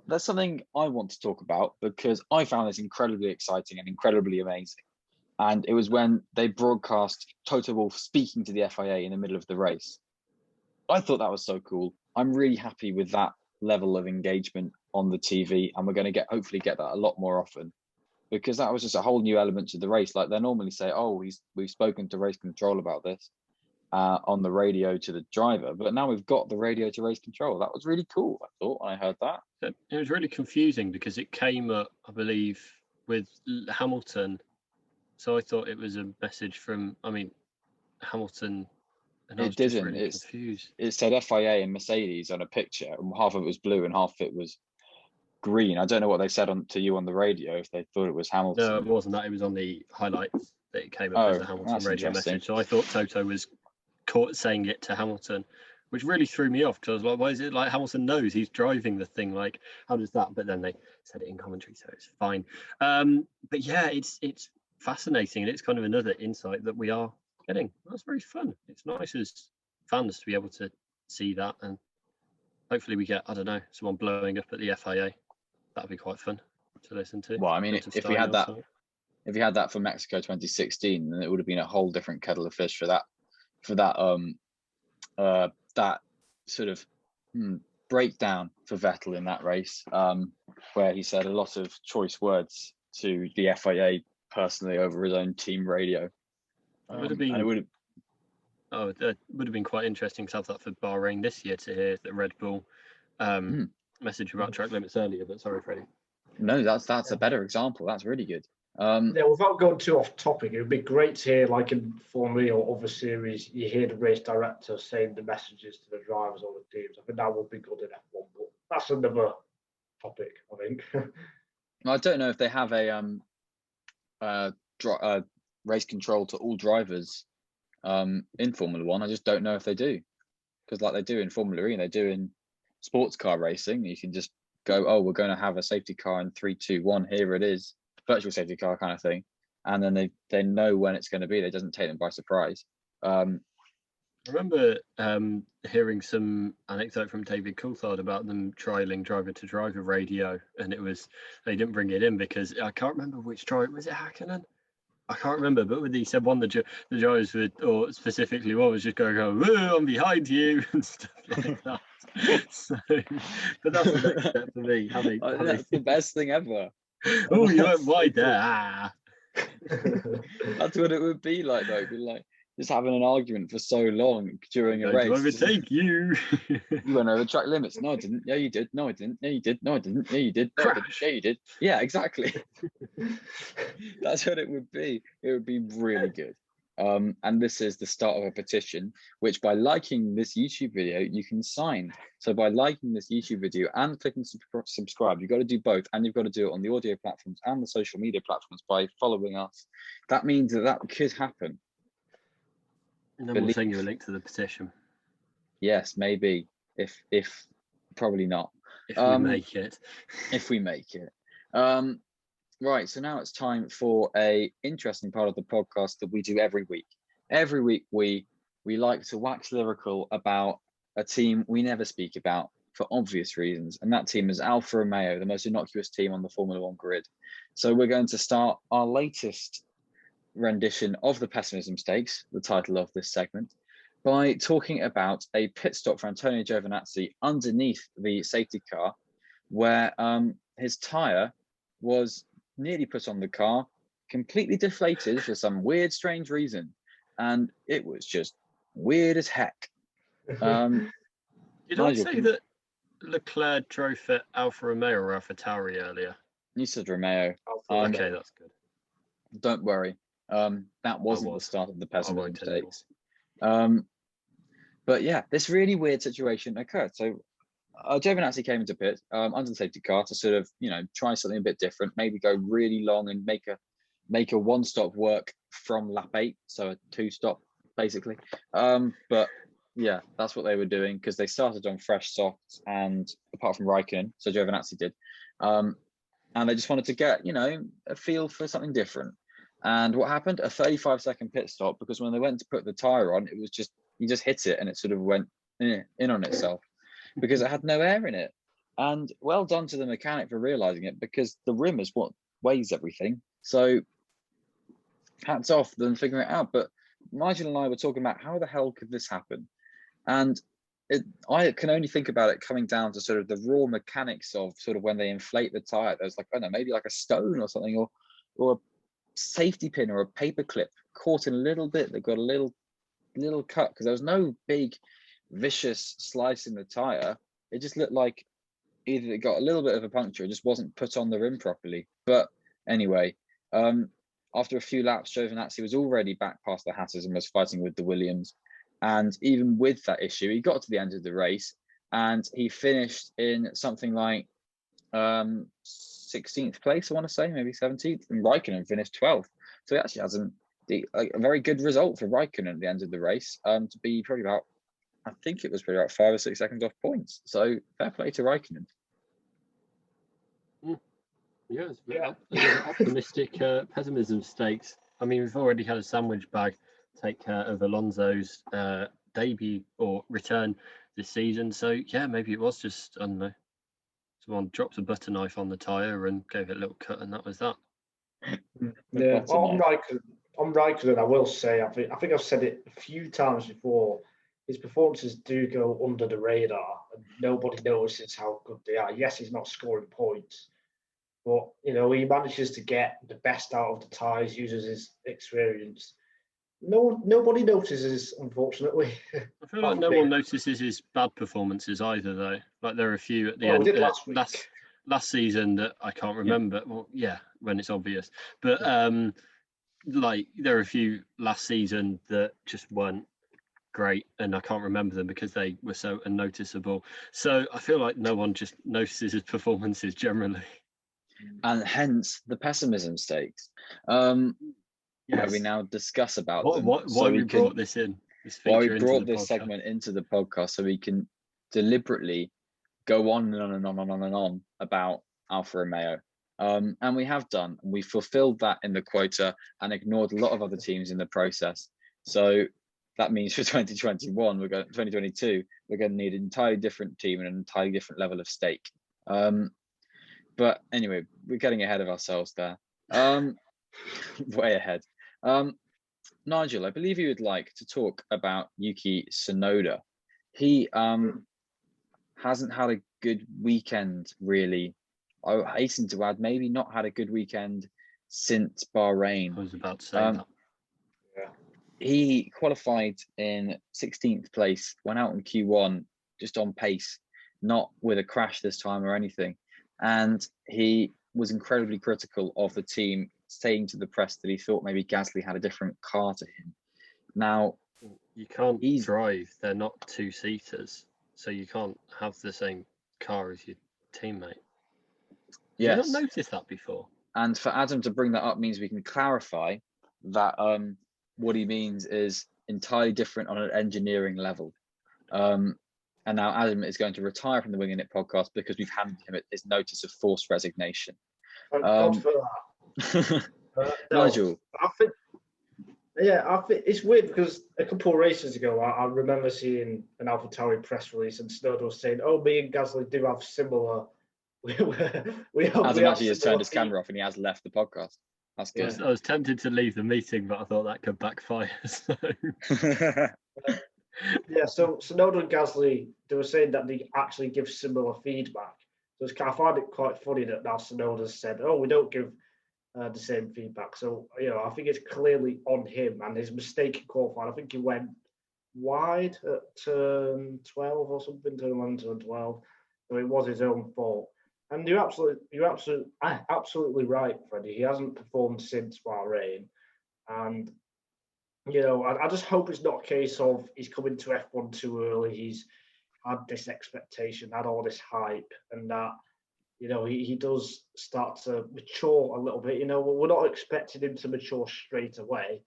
There's something I want to talk about, because I found this incredibly exciting and incredibly amazing. And it was when they broadcast Toto Wolff speaking to the FIA in the middle of the race. I thought that was so cool. I'm really happy with that level of engagement on the TV, and we're going to hopefully get that a lot more often, because that was just a whole new element to the race. Like, they normally say, oh, we've spoken to race control about this on the radio to the driver, but now we've got the radio to race control. That was really cool, I thought, when I heard that. It was really confusing because it came up, I believe, with Hamilton. So I thought it was a message from, Hamilton. And it didn't. Really confused. It said FIA and Mercedes on a picture, and half of it was blue and half of it was green. I don't know what they said to you on the radio, if they thought it was Hamilton. No, it wasn't that. It was on the highlights that it came up as a Hamilton radio message. So I thought Toto was caught saying it to Hamilton, which really threw me off, because I was like, why is it like Hamilton knows he's driving the thing? Like, how does that? But then they said it in commentary, so it's fine. But yeah, it's fascinating, and it's kind of another insight that we are getting. That's very fun. It's nice as fans to be able to see that, and hopefully we get, I don't know, someone blowing up at the FIA. That'd be quite fun to listen to. Well, I mean, if we had that for Mexico 2016, then it would have been a whole different kettle of fish for that sort of breakdown for Vettel in that race, where he said a lot of choice words to the FIA personally over his own team radio. It would have been. It would have been quite interesting to have that for Bahrain this year, to hear the Red Bull message about track limits earlier. But sorry, Freddie. No, that's a better example. That's really good. Yeah, without going too off topic, it would be great to hear, like in Formula or other series, you hear the race director saying the messages to the drivers or the teams. I think that would be good in F1, but that's another topic, I think. I don't know if they have a race control to all drivers in Formula One. I just don't know if they do, because like they do in Formula E and they do in sports car racing, you can just go, oh, we're going to have a safety car in 3, 2, 1. Here it is. Virtual safety car kind of thing, and then they know when it's going to be. It doesn't take them by surprise. I remember hearing some anecdote from David Coulthard about them trialing driver-to-driver radio, and they didn't bring it in because I can't remember which driver was it. Hakkinen? I can't remember, but he said one of the drivers or specifically one was just going, "Oh, I'm behind you" and stuff like that. So, but that's the next step for me. That's the best thing ever. Oh, you went wide there. That's what it would be like, though. It'd be like just having an argument for so long during a race. I overtake you. You went over track limits. No, I didn't. Yeah, you did. No, I didn't. Yeah, you did. No, I didn't. Yeah, you did. No, I didn't. Yeah, you did. Yeah, exactly. That's what it would be. It would be really good. And this is the start of a petition, which by liking this YouTube video, you can sign. So by liking this YouTube video and clicking subscribe, you've got to do both. And you've got to do it on the audio platforms and the social media platforms by following us. That means that could happen. And then we'll send you a link to the petition. Yes, maybe. If probably not. If we make it. If we make it. Right, so now it's time for a interesting part of the podcast that we do every week. Every week we like to wax lyrical about a team we never speak about for obvious reasons, and that team is Alfa Romeo, the most innocuous team on the Formula One grid. So we're going to start our latest rendition of the Pessimism Stakes, the title of this segment, by talking about a pit stop for Antonio Giovinazzi underneath the safety car, where his tyre was nearly put on the car, completely deflated for some weird, strange reason. And it was just weird as heck. Did Nigel, I say that Leclerc drove for Alfa Romeo or Alfa Tauri earlier? You said Romeo. Okay, that's good. Don't worry. That wasn't the start of the Pessimism Stakes. But yeah, this really weird situation occurred. So Giovinazzi came into pit under the safety car to sort of, try something a bit different, maybe go really long and make a one-stop work from lap 8, so a 2-stop basically. But yeah, that's what they were doing because they started on fresh softs, and apart from Raikkonen, so Giovinazzi did, and they just wanted to get a feel for something different. And what happened? A 35-second pit stop, because when they went to put the tire on, it was just you just hit it and it sort of went in on itself, because it had no air in it. And well done to the mechanic for realizing it, because the rim is what weighs everything. So hats off them figuring it out. But Nigel and I were talking about how the hell could this happen? And I can only think about it coming down to sort of the raw mechanics of sort of when they inflate the tire. There's like, I don't know, maybe like a stone or something, or a safety pin or a paper clip caught in a little bit that got a little cut, because there was no big vicious slice in the tire. It just looked like either it got a little bit of a puncture, it just wasn't put on the rim properly. But anyway, after a few laps, Giovinazzi was already back past the Hatters and was fighting with the Williams. And even with that issue, he got to the end of the race and he finished in something like 16th place, I want to say, maybe 17th, and Raikkonen finished 12th. So he actually has a very good result for Raikkonen at the end of the race, to be probably about, I think it was probably about 5 or 6 seconds off points. So fair play to Raikkonen. Yeah, it's very optimistic Pessimism Stakes. I mean, we've already had a sandwich bag take care of Alonso's debut or return this season. So yeah, maybe it was just, I don't know, someone dropped a butter knife on the tyre and gave it a little cut, and that was that. Yeah, on Raikkonen, I will say, I think I've said it a few times before, his performances do go under the radar and nobody notices how good they are. Yes, he's not scoring points, but he manages to get the best out of the tyres, uses his experience. Nobody notices, unfortunately. I feel like no one notices his bad performances either, though. Like there are a few at the end last season that I can't remember. Yeah. Well, yeah, when it's obvious. But like there are a few last season that just weren't great, and I can't remember them because they were so unnoticeable. So I feel like no one just notices his performances generally. And hence the Pessimism Stakes. Yes. Where we now discuss about them. Why we brought this in? Why we brought this segment into the podcast, so we can deliberately go on and on and on and on and on about Alfa Romeo. And we have done. We fulfilled that in the quota and ignored a lot of other teams in the process. So that means for 2021, 2022, we're going to need an entirely different team and an entirely different level of stake. But anyway, we're getting ahead of ourselves there. Way ahead. Nigel, I believe you would like to talk about Yuki Tsunoda. He hasn't had a good weekend, really. I hasten to add, maybe not had a good weekend since Bahrain. I was about to say that. Yeah. He qualified in 16th place, went out in Q1 just on pace, not with a crash this time or anything. And he was incredibly critical of the team, saying to the press that he thought maybe Gasly had a different car to him. Now, You can't drive. They're not two-seaters, so you can't have the same car as your teammate. Did you not notice that before? And for Adam to bring that up means we can clarify that what he means is entirely different on an engineering level. And now Adam is going to retire from the Winging It podcast because we've handed him his notice of forced resignation. Thank God for that. Nigel. I think it's weird because a couple of races ago, I remember seeing an AlphaTauri press release and Snowden was saying, "Oh, me and Gasly do have similar." Adam actually has turned his camera off and he has left the podcast. That's good. I was tempted to leave the meeting, but I thought that could backfire. So. Yeah, so Snowden and Gasly, they were saying that they actually give similar feedback. So I find it quite funny that now Snowden said, "Oh, we don't give the same feedback." So I think it's clearly on him and his mistake in qualifying. I think he went wide at turn 12 or something, turn 11, turn 12. So it was his own fault. And you're absolutely right, Freddie. He hasn't performed since Bahrain, and I just hope it's not a case of he's coming to F1 too early. He's had this expectation, had all this hype, and that he does start to mature a little bit. We're not expecting him to mature straight away,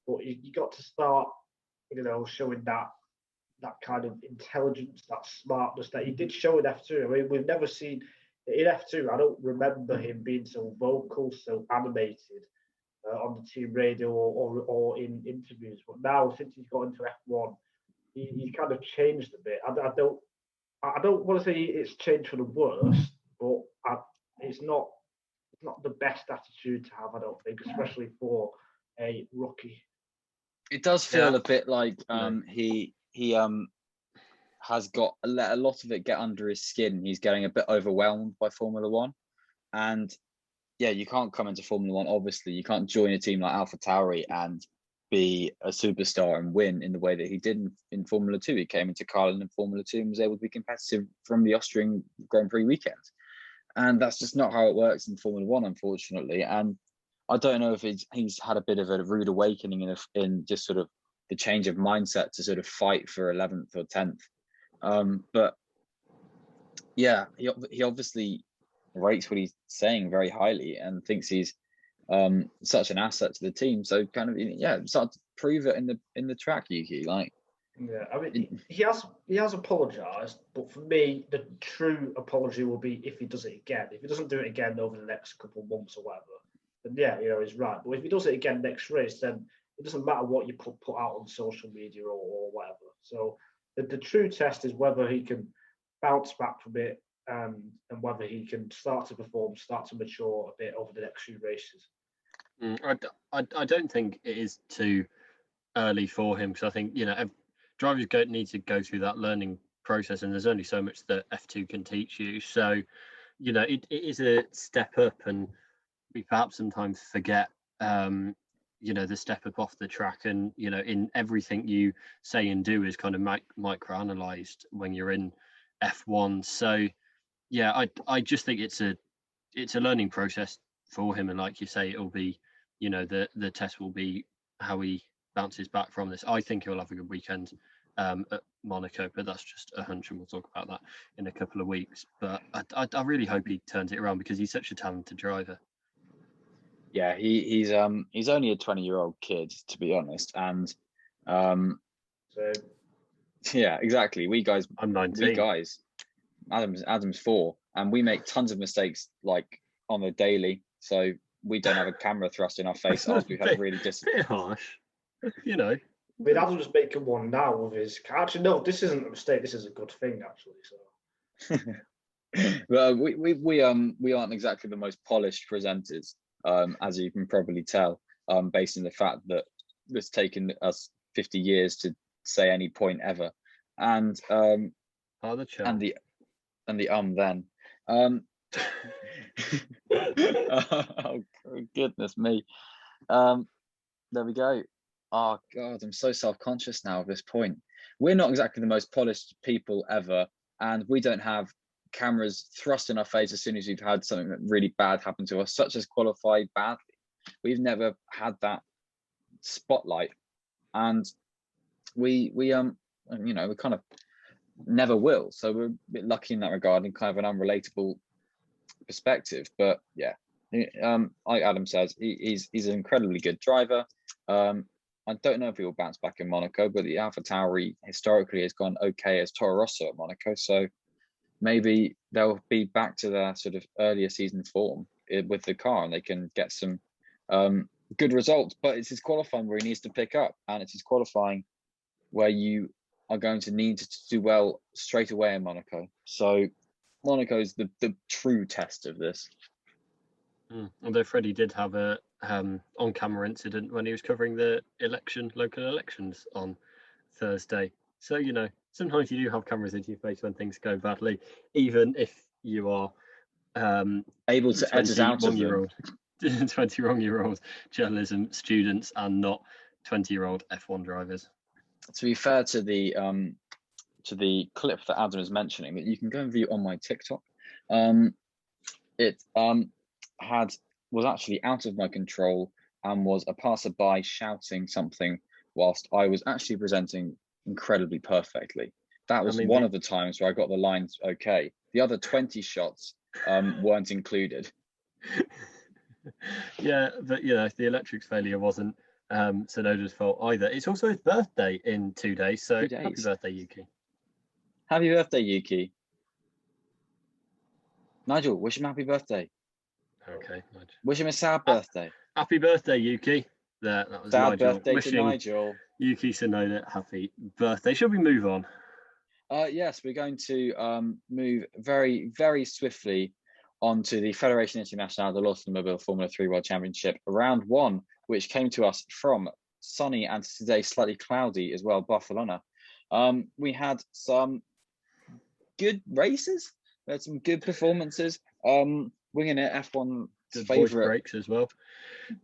but you got to start, showing that kind of intelligence, that smartness that he did show in F2. I mean, we've never seen in F2. I don't remember him being so vocal, so animated on the team radio or in interviews. But now, since he's got into F1, he's kind of changed a bit. I don't want to say it's changed for the worse, but it's not the best attitude to have, I don't think, especially for a rookie. It does feel a bit like he has got let a lot of it get under his skin. He's getting a bit overwhelmed by Formula One, and you can't come into Formula One. Obviously, you can't join a team like AlphaTauri and be a superstar and win in the way that he did in Formula 2. He came into Carlin in Formula 2 and was able to be competitive from the Austrian Grand Prix weekend. And that's just not how it works in Formula 1, unfortunately. And I don't know if he's had a bit of a rude awakening in just sort of the change of mindset to sort of fight for 11th or 10th. But yeah, he obviously rates what he's saying very highly and thinks he's such an asset to the team. So kind of start to prove it in the track, Yuki. Like, yeah, I mean, he has apologized, but for me, the true apology will be if he does it again. If he doesn't do it again over the next couple of months or whatever, then he's right. But if he does it again next race, then it doesn't matter what you put out on social media or whatever. So the true test is whether he can bounce back from it and whether he can start to perform, start to mature a bit over the next few races. I don't think it is too early for him, because I think drivers need to go through that learning process, and there's only so much that F2 can teach you. So it is a step up, and we perhaps sometimes forget the step up off the track, and in everything you say and do is kind of micro-analyzed when you're in F1. So I just think it's a learning process for him, and like you say, it'll be the test will be how he bounces back from this. I think he'll have a good weekend at Monaco, but that's just a hunch, and we'll talk about that in a couple of weeks. But I really hope he turns it around, because he's such a talented driver. Yeah, he's only a 20-year-old kid, to be honest, and yeah, exactly. I'm 19. Adam's 4, and we make tons of mistakes like on the daily. So we don't have a camera thrust in our face after we've had a really bit harsh, I mean, Adam's making one now with his. Actually, no, this isn't a mistake. This is a good thing, actually. So, well, we aren't exactly the most polished presenters, as you can probably tell, based on the fact that it's taken us 50 years to say any point ever, and the then. Oh goodness me. There we go. Oh God, I'm so self-conscious now at this point. We're not exactly the most polished people ever, and we don't have cameras thrust in our face as soon as we've had something really bad happen to us, such as qualified badly. We've never had that spotlight and we we kind of never will. So we're a bit lucky in that regard, in kind of an unrelatable perspective. But yeah, like Adam says, he's an incredibly good driver. I don't know if he will bounce back in Monaco, but the AlphaTauri historically has gone okay as Toro Rosso at Monaco. So maybe they'll be back to their sort of earlier season form with the car, and they can get some good results. But it's his qualifying where he needs to pick up, and it's his qualifying where you are going to need to do well straight away in Monaco. So Monaco is the true test of this. Although Freddie did have a on-camera incident when he was covering the local elections on Thursday. So, sometimes you do have cameras into your face when things go badly, even if you are able to edit out of them. 21-year-old journalism students and not 20-year-old F1 drivers. To be fair to the clip that Adam is mentioning, that you can go and view on my TikTok, it was actually out of my control and was a passerby shouting something whilst I was actually presenting incredibly perfectly. That was one of the times where I got the lines okay. The other 20 shots weren't included. Yeah, but the electrics failure wasn't Tsunoda's fault either. It's also his birthday in 2 days, so happy birthday, Yuki. Happy birthday, Yuki. Nigel, wish him happy birthday. Okay, Nigel. Wish him a sad birthday. Happy birthday, Yuki. That was sad Nigel. Birthday wishing to Nigel. Yuki Tsunoda happy birthday. Shall we move on? Yes, we're going to move very, very swiftly onto the Fédération Internationale de l'Automobile Formula 3 World Championship, round 1, which came to us from sunny and today slightly cloudy as well, Barcelona. We had some good races. We had some good performances. Winging it, F1's favourite breaks as well.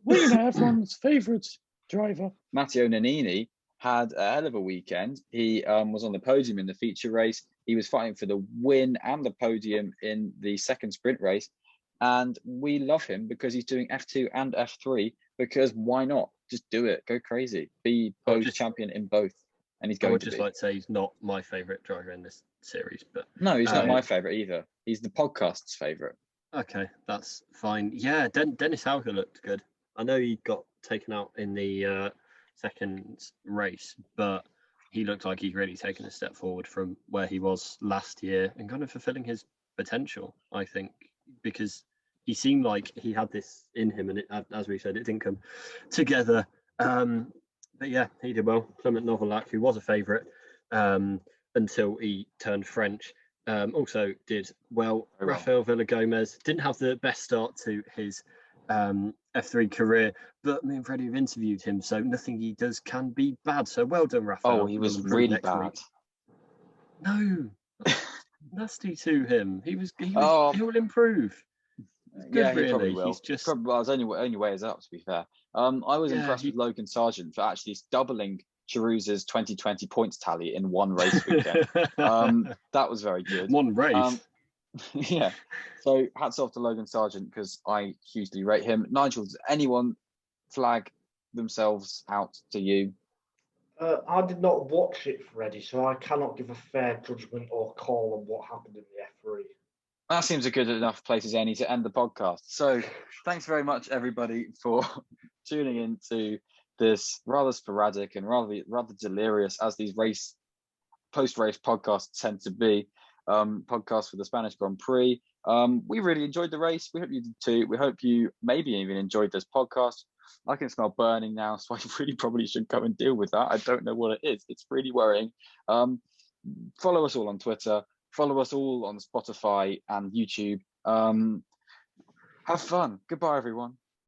Winging it, F1's favourite driver, Matteo Nannini, had a hell of a weekend. He was on the podium in the feature race. He was fighting for the win and the podium in the second sprint race. And we love him because he's doing F2 and F3, because why not? Just do it. Go crazy. Be both champion in both. And he's going to be. I would just like to say he's not my favourite driver in this series. But no, he's not my favourite either. He's the podcast's favourite. Okay, that's fine. Yeah, Dennis Hauger looked good. I know he got taken out in the second race, but he looked like he's really taken a step forward from where he was last year and kind of fulfilling his potential, I think, because he seemed like he had this in him, and as we said, it didn't come together. But yeah, he did well. Clement Novalak, who was a favourite until he turned French, also did well. Rafael Villagomez didn't have the best start to his F3 career, but me and Freddie have interviewed him, so nothing he does can be bad. So well done, Rafael. Oh, he was really bad. No, nasty to him. He will improve. Good, he really. Probably will. He's just his only way is up, to be fair. I was impressed with Logan Sargent for actually doubling Charuse's 2020 points tally in one race weekend. That was very good. One race. Yeah. So hats off to Logan Sargent, because I hugely rate him. Nigel, does anyone flag themselves out to you? I did not watch it, Freddie, so I cannot give a fair judgment or call on what happened in the F3. That seems a good enough place as any to end the podcast. So thanks very much, everybody, for tuning in to this rather sporadic and rather delirious, as these post-race podcasts tend to be, podcast for the Spanish Grand Prix. We really enjoyed the race. We hope you did too. We hope you maybe even enjoyed this podcast. I can smell burning now, so I really probably should go and deal with that. I don't know what it is. It's really worrying. Follow us all on Twitter. Follow us all on Spotify and YouTube. Have fun. Goodbye, everyone.